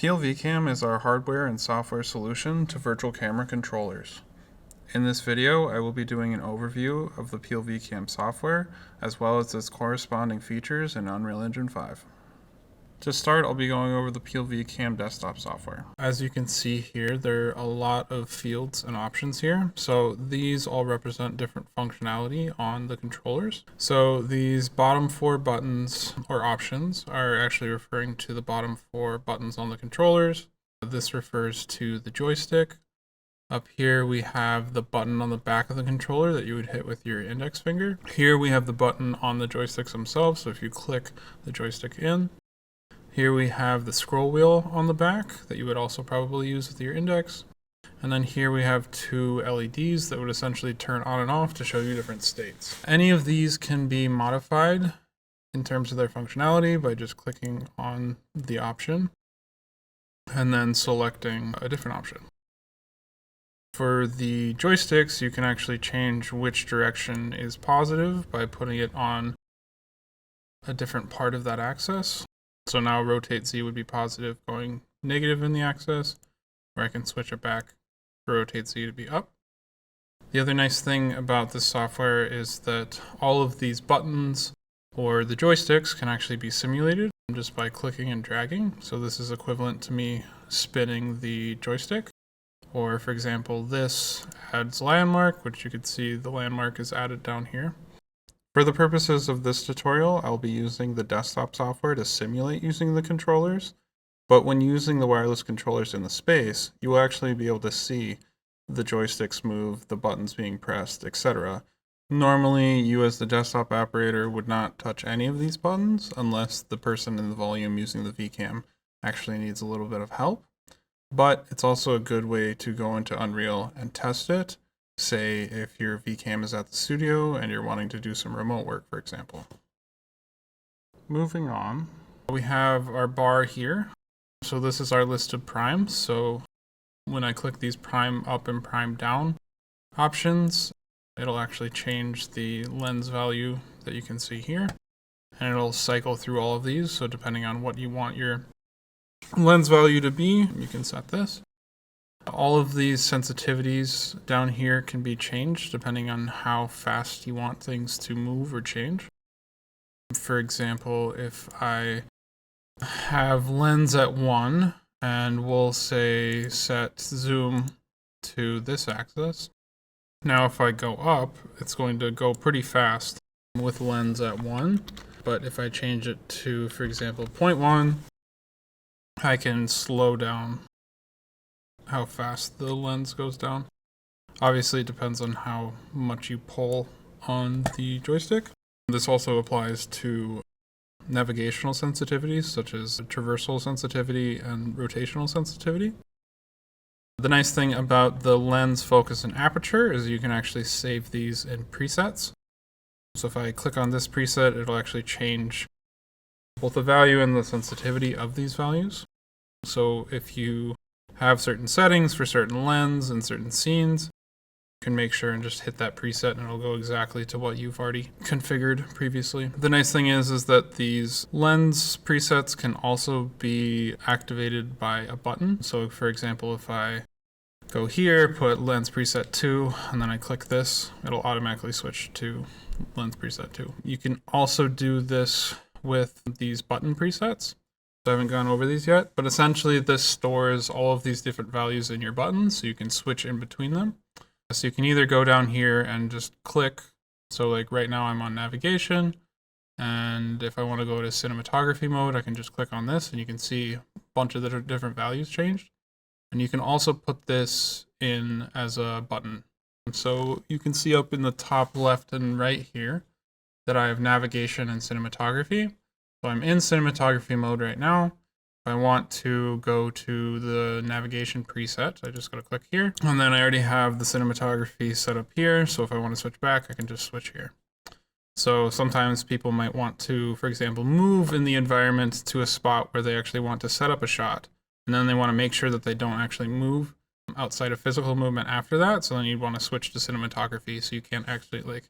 Peel VCam is our hardware and software solution to virtual camera controllers. In this video, I will be doing an overview of the Peel VCam software, as well as its corresponding features in Unreal Engine 5. To start, I'll be going over the Peel VCam desktop software. As you can see here, there are a lot of fields and options here. So these all represent different functionality on the controllers. So these bottom 4 buttons or options are actually referring to the bottom 4 buttons on the controllers. This refers to the joystick. Up here we have the button on the back of the controller that you would hit with your index finger. Here we have the button on the joysticks themselves, so if you click the joystick in. Here we have the scroll wheel on the back that you would also probably use with your index. And then here we have 2 LEDs that would essentially turn on and off to show you different states. Any of these can be modified in terms of their functionality by just clicking on the option and then selecting a different option. For the joysticks, you can actually change which direction is positive by putting it on a different part of that axis. So now rotate Z would be positive going negative in the axis, where I can switch it back for rotate Z to be up. The other nice thing about this software is that all of these buttons or the joysticks can actually be simulated just by clicking and dragging. So this is equivalent to me spinning the joystick. Or for example, this adds landmark, which you can see the landmark is added down here. For the purposes of this tutorial, I'll be using the desktop software to simulate using the controllers, but when using the wireless controllers in the space, you will actually be able to see the joysticks move, the buttons being pressed, etc. Normally, you as the desktop operator would not touch any of these buttons unless the person in the volume using the VCam actually needs a little bit of help, but it's also a good way to go into Unreal and test it. Say if your VCam is at the studio and you're wanting to do some remote work, for example. Moving on, we have our bar here. So this is our list of primes. So when I click these prime up and prime down options, it'll actually change the lens value that you can see here. And it'll cycle through all of these. So depending on what you want your lens value to be, you can set this. All of these sensitivities down here can be changed depending on how fast you want things to move or change. For example, if I have lens at 1 and we'll say set zoom to this axis. Now if I go up, it's going to go pretty fast with lens at 1. But if I change it to, for example, 0.1, I can slow down how fast the lens goes down. Obviously, it depends on how much you pull on the joystick. This also applies to navigational sensitivities, such as traversal sensitivity and rotational sensitivity. The nice thing about the lens, focus, and aperture is you can actually save these in presets. So if I click on this preset, it'll actually change both the value and the sensitivity of these values. So if you have certain settings for certain lens and certain scenes, you can make sure and just hit that preset and it'll go exactly to what you've already configured previously. The nice thing is that these lens presets can also be activated by a button. So for example, if I go here, put lens preset 2, and then I click this, it'll automatically switch to lens preset 2. You can also do this with these button presets. I haven't gone over these yet, but essentially this stores all of these different values in your buttons so you can switch in between them. So you can either go down here and just click. So like right now I'm on navigation, and if I want to go to cinematography mode, I can just click on this and you can see a bunch of the different values changed. And you can also put this in as a button. So you can see up in the top left and right here that I have navigation and cinematography. So I'm in cinematography mode right now. If I want to go to the navigation preset, I just got to click here. And then I already have the cinematography set up here. So if I want to switch back, I can just switch here. So sometimes people might want to, for example, move in the environment to a spot where they actually want to set up a shot. And then they want to make sure that they don't actually move outside of physical movement after that. So then you'd want to switch to cinematography so you can't actually like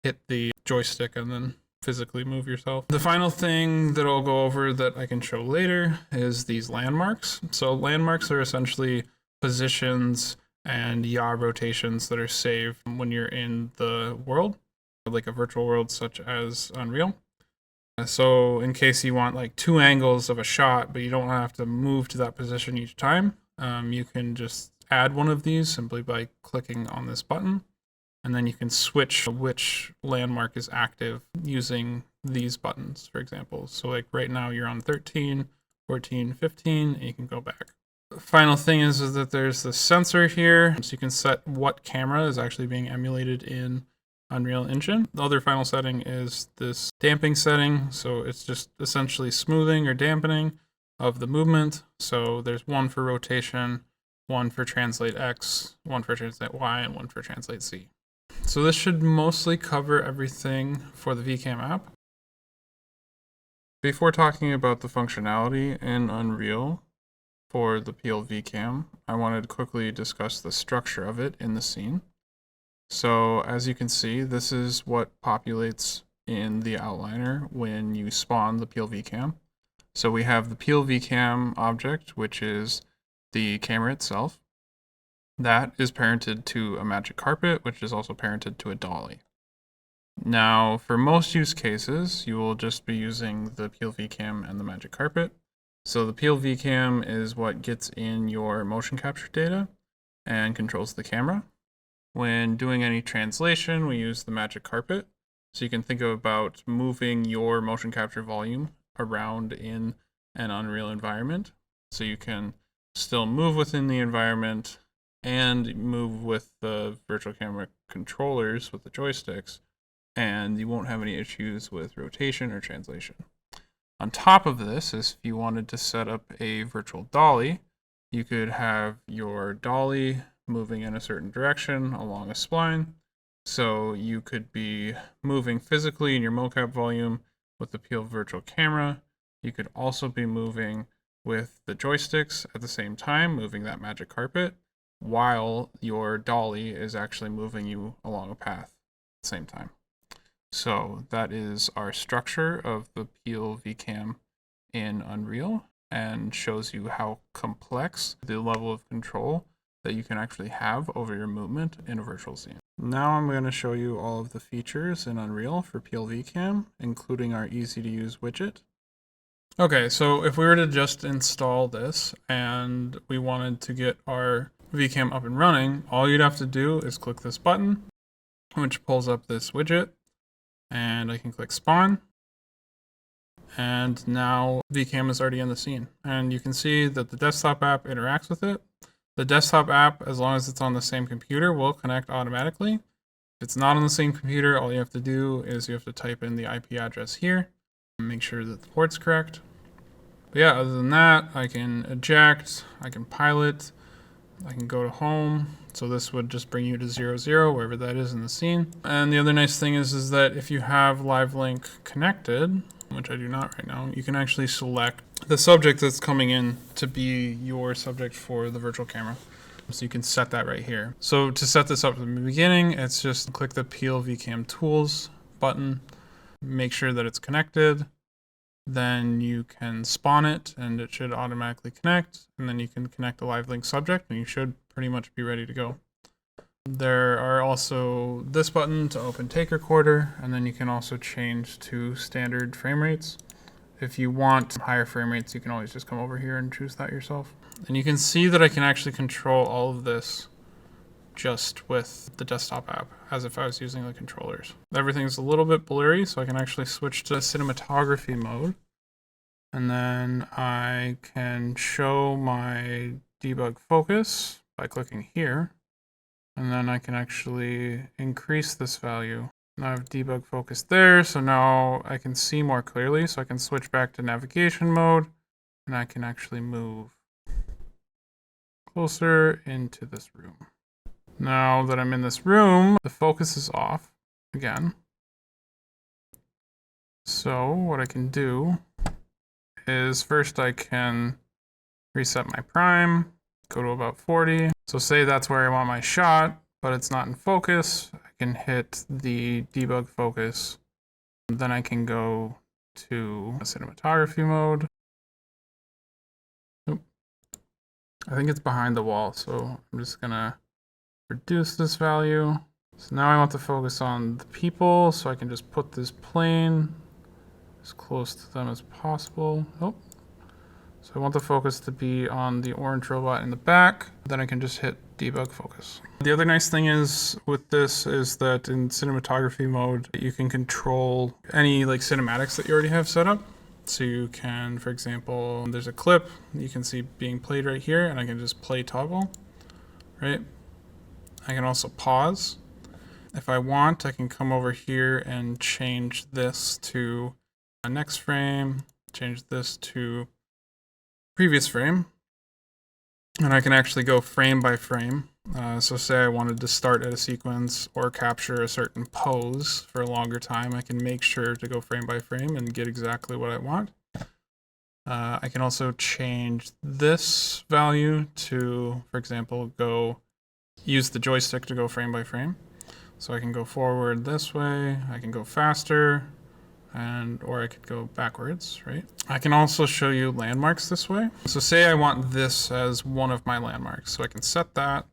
hit the joystick and then physically move yourself. The final thing that I'll go over that I can show later is these landmarks. So landmarks are essentially positions and yaw rotations that are saved when you're in the world, like a virtual world such as Unreal. So in case you want like 2 angles of a shot, but you don't have to move to that position each time, you can just add one of these simply by clicking on this button. And then you can switch which landmark is active using these buttons, for example. So like right now you're on 13, 14, 15, and you can go back. The final thing is that there's the sensor here. So you can set what camera is actually being emulated in Unreal Engine. The other final setting is this damping setting. So it's just essentially smoothing or dampening of the movement. So there's one for rotation, one for translate X, one for translate Y, and one for translate Z. So this should mostly cover everything for the VCam app. Before talking about the functionality in Unreal for the Peel VCam, I wanted to quickly discuss the structure of it in the scene. So as you can see, this is what populates in the outliner when you spawn the Peel VCam. So we have the Peel VCam object, which is the camera itself. That is parented to a magic carpet, which is also parented to a dolly. Now, for most use cases, you will just be using the Peel VCam and the magic carpet. So the Peel VCam is what gets in your motion capture data and controls the camera. When doing any translation, we use the magic carpet. So you can think about moving your motion capture volume around in an Unreal environment. So you can still move within the environment and move with the virtual camera controllers with the joysticks, and you won't have any issues with rotation or translation. On top of this, if you wanted to set up a virtual dolly, you could have your dolly moving in a certain direction along a spline. So you could be moving physically in your mocap volume with the Peel virtual camera. You could also be moving with the joysticks at the same time, moving that magic carpet, while your dolly is actually moving you along a path at the same time. So that is our structure of the Peel VCam in Unreal, and shows you how complex the level of control that you can actually have over your movement in a virtual scene. Now I'm going to show you all of the features in Unreal for Peel VCam, including our easy to use widget. Okay, so if we were to just install this and we wanted to get our VCam up and running, all you'd have to do is click this button, which pulls up this widget, and I can click spawn. And now VCam is already in the scene. And you can see that the desktop app interacts with it. The desktop app, as long as it's on the same computer, will connect automatically. If it's not on the same computer, all you have to do is you have to type in the IP address here and make sure that the port's correct. But yeah, other than that, I can eject, I can pilot, I can go to home. So this would just bring you to 0, 0, wherever that is in the scene. And the other nice thing is that if you have Live Link connected, which I do not right now, you can actually select the subject that's coming in to be your subject for the virtual camera. So you can set that right here. So to set this up from the beginning, it's just click the Peel VCam Tools button, make sure that it's connected. Then you can spawn it and it should automatically connect. And then you can connect the live link subject and you should pretty much be ready to go. There are also this button to open take recorder, and then you can also change to standard frame rates. If you want higher frame rates, you can always just come over here and choose that yourself. And you can see that I can actually control all of this just with the desktop app, as if I was using the controllers. Everything's a little bit blurry, so I can actually switch to cinematography mode. And then I can show my debug focus by clicking here. And then I can actually increase this value. Now I have debug focus there, so now I can see more clearly. So I can switch back to navigation mode, and I can actually move closer into this room. Now that I'm in this room, the focus is off again. So what I can do is first I can reset my prime, go to about 40. So say that's where I want my shot, but it's not in focus. I can hit the debug focus Then I can go to cinematography mode. Oop. I think it's behind the wall, so I'm just gonna reduce this value. So now I want to focus on the people, so I can just put this plane as close to them as possible. Oh. So I want the focus to be on the orange robot in the back. Then I can just hit Debug Focus. The other nice thing is with this is that in cinematography mode, you can control any like cinematics that you already have set up. So you can, for example, there's a clip you can see being played right here, and I can just play toggle, right? I can also pause. If I want, I can come over here and change this to next frame, change this to previous frame, and I can actually go frame by frame. So say I wanted to start at a sequence or capture a certain pose for a longer time, I can make sure to go frame by frame and get exactly what I want. I can also change this value to, for example, use the joystick to go frame by frame. So I can go forward this way, I can go faster, or I could go backwards, right? I can also show you landmarks this way. So say I want this as one of my landmarks. So I can set that,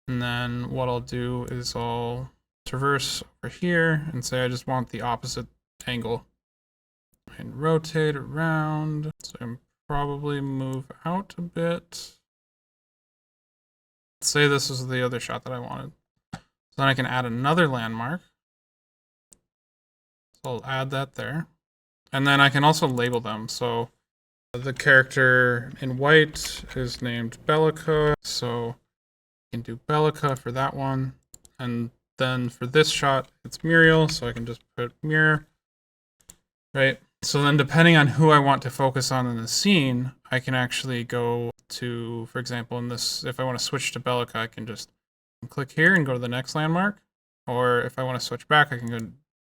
and then what I'll do is I'll traverse over here and say I just want the opposite angle. And rotate around, so I can probably move out a bit. Say this is the other shot that I wanted. So then I can add another landmark. So I'll add that there. And then I can also label them. So the character in white is named Bellica. So I can do Bellica for that one. And then for this shot, it's Muriel. So I can just put Mirror, right? So then depending on who I want to focus on in the scene, I can actually go to, for example, in this, if I want to switch to Bellica, I can just click here and go to the next landmark. Or if I want to switch back, I can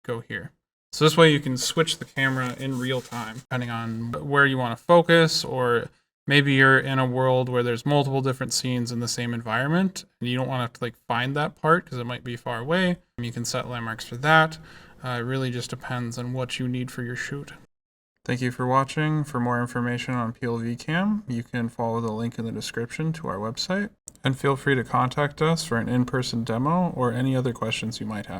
go here. So this way you can switch the camera in real time, depending on where you want to focus, or maybe you're in a world where there's multiple different scenes in the same environment, and you don't want to have to like find that part because it might be far away. You can set landmarks for that. It really just depends on what you need for your shoot. Thank you for watching. For more information on Peel VCam, you can follow the link in the description to our website, and feel free to contact us for an in-person demo or any other questions you might have.